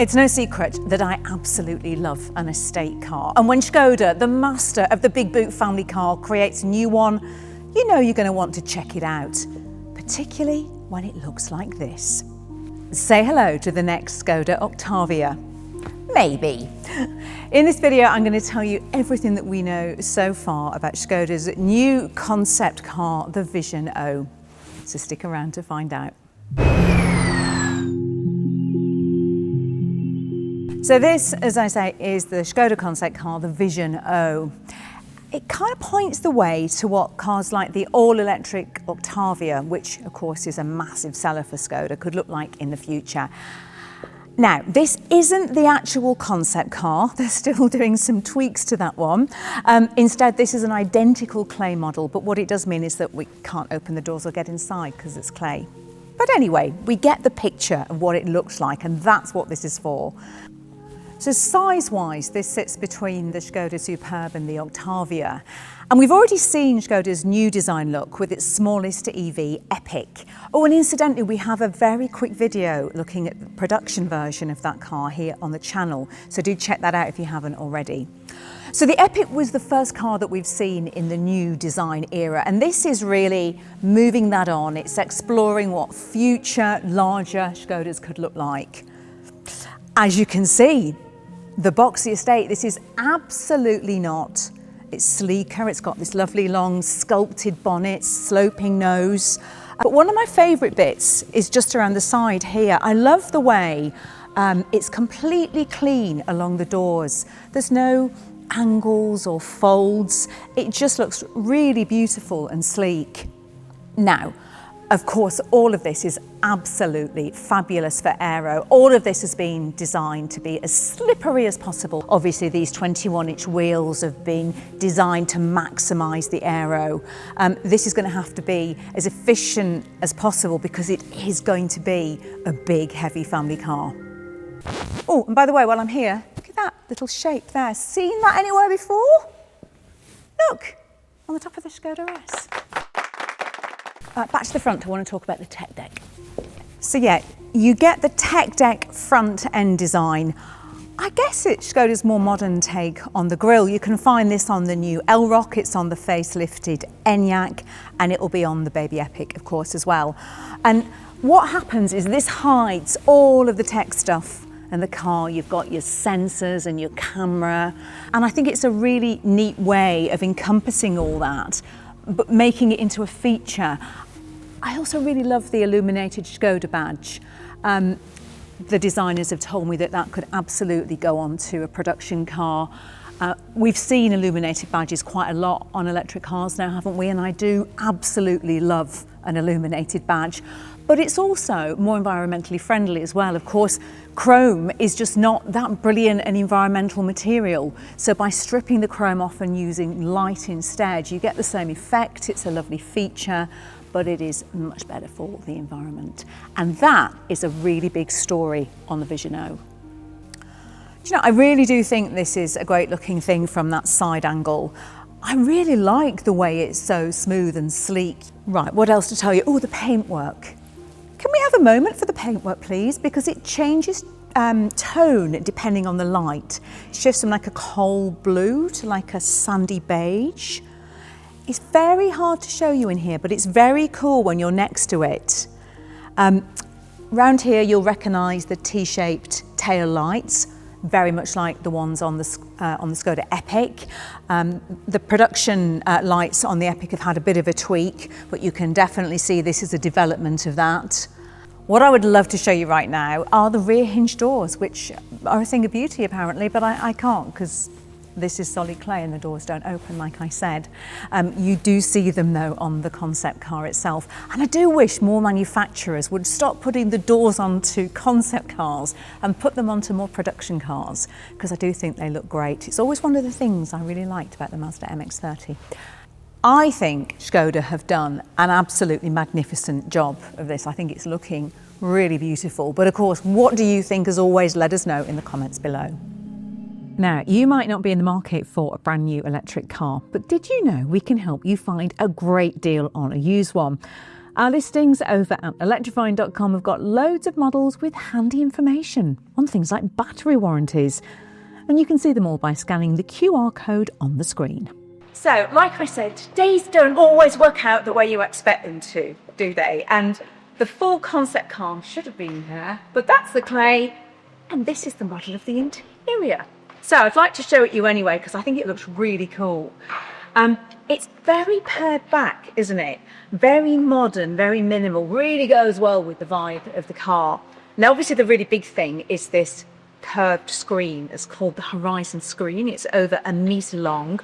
It's no secret that I absolutely love an estate car. And when Skoda, the master of the big boot family car, creates a new one, you know you're going to want to check it out, particularly when it looks like this. Say hello to the next Skoda Octavia. Maybe. In this video, I'm going to tell you everything that we know so far about Skoda's new concept car, the Vision O. So stick around to find out. So this, as I say, is the Skoda concept car, the Vision O. It kind of points the way to what cars like the all-electric Octavia, which of course is a massive seller for Skoda, could look like in the future. Now, this isn't the actual concept car. They're still doing some tweaks to that one. Instead, this is an identical clay model, but what it does mean is that we can't open the doors or get inside because it's clay. But anyway, we get the picture of what it looks like, and that's what this is for. So size-wise, this sits between the Skoda Superb and the Octavia. And we've already seen Skoda's new design look with its smallest EV, Epic. Oh, and incidentally, we have a very quick video looking at the production version of that car here on the channel. So do check that out if you haven't already. So the Epic was the first car that we've seen in the new design era. And this is really moving that on. It's exploring what future, larger Skodas could look like. As you can see, the boxy estate, this is absolutely not. It's sleeker, it's got this lovely long sculpted bonnet, sloping nose. But one of my favourite bits is just around the side here. I love the way it's completely clean along the doors. There's no angles or folds. It just looks really beautiful and sleek. Now, of course, all of this is absolutely fabulous for aero. All of this has been designed to be as slippery as possible. Obviously, these 21-inch wheels have been designed to maximise the aero. This is going to have to be as efficient as possible because it is going to be a big, heavy family car. Oh, and by the way, while I'm here, look at that little shape there. Seen that anywhere before? Look, on the top of the Skoda S. Back to the front, I want to talk about the tech deck. So yeah, you get the tech deck front end design. I guess it's Skoda's more modern take on the grille. You can find this on the new L-Rock, it's on the facelifted Enyaq, and it will be on the baby Epic, of course, as well. And what happens is this hides all of the tech stuff in the car. You've got your sensors and your camera, and I think it's a really neat way of encompassing all that, but making it into a feature. I also really love the Illuminated Skoda badge. The designers have told me that that could absolutely go onto a production car. We've seen illuminated badges quite a lot on electric cars now, haven't we? And I do absolutely love an illuminated badge. But it's also more environmentally friendly as well. Of course, chrome is just not that brilliant an environmental material. So by stripping the chrome off and using light instead, you get the same effect. It's a lovely feature, but it is much better for the environment. And that is a really big story on the Vision O. Do you know, I really do think this is a great looking thing from that side angle. I really like the way it's so smooth and sleek. Right, what else to tell you? Oh, the paintwork. Can we have a moment for the paintwork, please? Because it changes tone depending on the light. It shifts from like a coal blue to like a sandy beige. It's very hard to show you in here, but it's very cool when you're next to it. Round here, you'll recognise the T-shaped tail lights, very much like the ones on the Skoda Epic. The production lights on the Epic have had a bit of a tweak, but you can definitely see this is a development of that. What I would love to show you right now are the rear-hinged doors, which are a thing of beauty apparently, but I can't because this is solid clay and the doors don't open, like I said. You do see them though on the concept car itself. And I do wish more manufacturers would stop putting the doors onto concept cars and put them onto more production cars, because I do think they look great. It's always one of the things I really liked about the Mazda MX-30. I think Skoda have done an absolutely magnificent job of this. I think it's looking really beautiful. But of course, what do you think? As always, let us know in the comments below. Now, you might not be in the market for a brand new electric car, but did you know we can help you find a great deal on a used one? Our listings over at electrifying.com have got loads of models with handy information on things like battery warranties. And you can see them all by scanning the QR code on the screen. So, like I said, days don't always work out the way you expect them to, do they? And the full concept car should have been there, but that's the clay, and this is the model of the interior. So I'd like to show it you anyway, because I think it looks really cool. It's very pared back, isn't it? Very modern, very minimal, really goes well with the vibe of the car. Now, obviously, the really big thing is this curved screen. It's called the Horizon screen. It's over 1 metre long.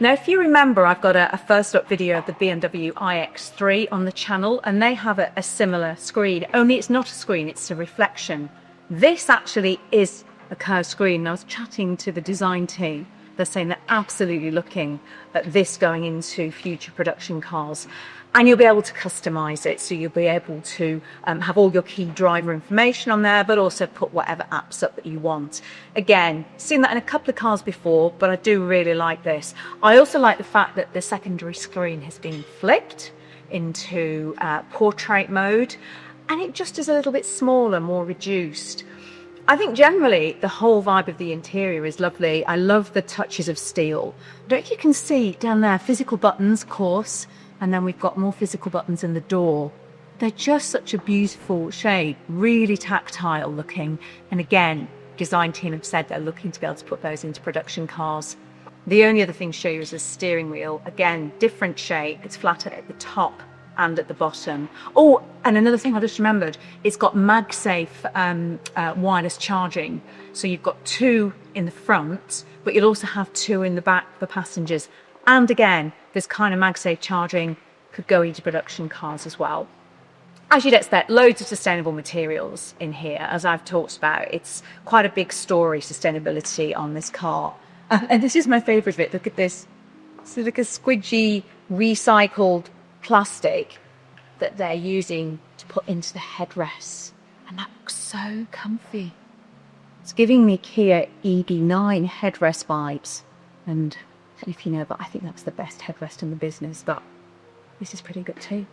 Now, if you remember, I've got a first look video of the BMW iX3 on the channel, and they have a similar screen, only it's not a screen, it's a reflection. This actually is a curved screen. I was chatting to the design team. They're saying they're absolutely looking at this going into future production cars. And you'll be able to customise it, so you'll be able to have all your key driver information on there, but also put whatever apps up that you want. Again, seen that in a couple of cars before, but I do really like this. I also like the fact that the secondary screen has been flipped into portrait mode, and it just is a little bit smaller, more reduced. I think generally the whole vibe of the interior is lovely. I love the touches of steel. I don't know if you can see down there, physical buttons, of course, and then we've got more physical buttons in the door. They're just such a beautiful shade, really tactile looking. And again, design team have said they're looking to be able to put those into production cars. The only other thing to show you is the steering wheel. Again, different shape. It's flatter at the top and at the bottom. Oh, and another thing I just remembered, it's got MagSafe wireless charging. So you've got 2 in the front, but you'll also have 2 in the back for passengers. And again, this kind of MagSafe charging could go into production cars as well. As you'd expect, loads of sustainable materials in here, as I've talked about. It's quite a big story, sustainability on this car. And this is my favourite bit. Look at this. It's like a squidgy, recycled plastic that they're using to put into the headrests. And that looks so comfy. It's giving me Kia EB9 headrest vibes. And I don't know if you know, but I think that's the best headrest in the business, but this is pretty good too.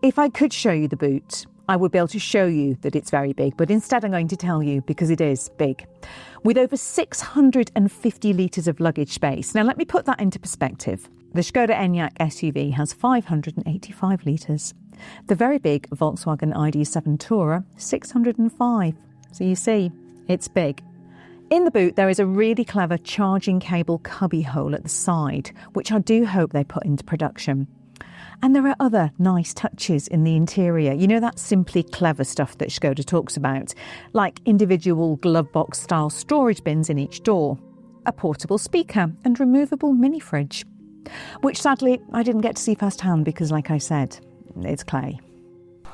If I could show you the boot, I would be able to show you that it's very big, but instead I'm going to tell you because it is big. With over 650 litres of luggage space. Now let me put that into perspective. The Skoda Enyaq SUV has 585 litres. The very big Volkswagen ID.7 Tourer, 605. So you see, it's big. In the boot, there is a really clever charging cable cubby hole at the side, which I do hope they put into production. And there are other nice touches in the interior. You know, that simply clever stuff that Skoda talks about, like individual glove box style storage bins in each door, a portable speaker and removable mini fridge, which sadly I didn't get to see firsthand because, like I said, it's clay.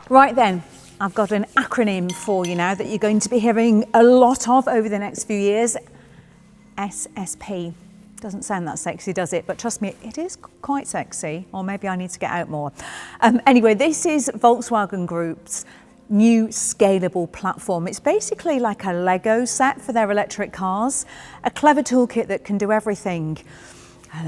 Right then. I've got an acronym for you now that you're going to be hearing a lot of over the next few years. SSP. Doesn't sound that sexy, does it? But trust me, it is quite sexy. Or maybe I need to get out more. Anyway, this is Volkswagen Group's new scalable platform. It's basically like a Lego set for their electric cars. A clever toolkit that can do everything.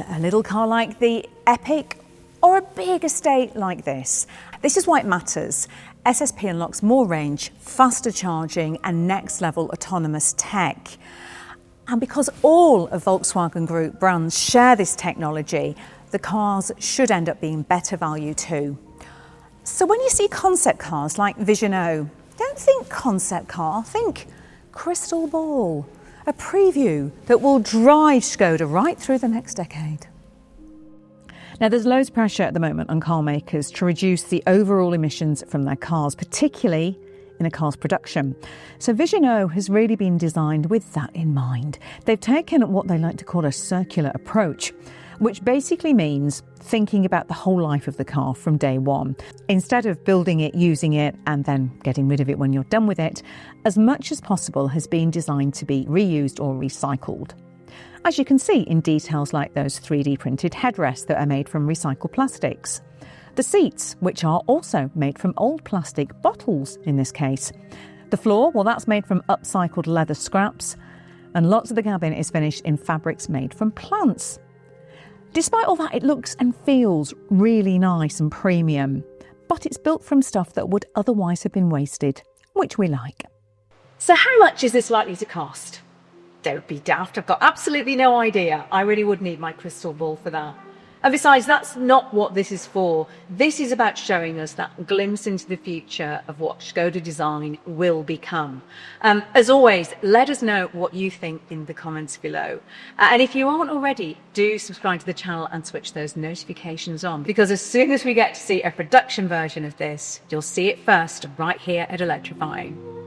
A little car like the Epic or a big estate like this. This is why it matters. SSP unlocks more range, faster charging and next level autonomous tech. And because all of Volkswagen Group brands share this technology, the cars should end up being better value too. So when you see concept cars like Vision O, don't think concept car, think crystal ball, a preview that will drive Skoda right through the next decade. Now, there's loads of pressure at the moment on car makers to reduce the overall emissions from their cars, particularly in a car's production. So Vision O has really been designed with that in mind. They've taken what they like to call a circular approach, which basically means thinking about the whole life of the car from day one. Instead of building it, using it, and then getting rid of it when you're done with it, as much as possible has been designed to be reused or recycled. As you can see in details like those 3D printed headrests that are made from recycled plastics. The seats, which are also made from old plastic bottles in this case. The floor, well, that's made from upcycled leather scraps. And lots of the cabin is finished in fabrics made from plants. Despite all that, it looks and feels really nice and premium. but it's built from stuff that would otherwise have been wasted, which we like. So how much is this likely to cost? Don't be daft, I've got absolutely no idea. I really would need my crystal ball for that. And besides, that's not what this is for. This is about showing us that glimpse into the future of what Skoda design will become. As always, let us know what you think in the comments below. And if you aren't already, do subscribe to the channel and switch those notifications on, because as soon as we get to see a production version of this, you'll see it first right here at Electrifying.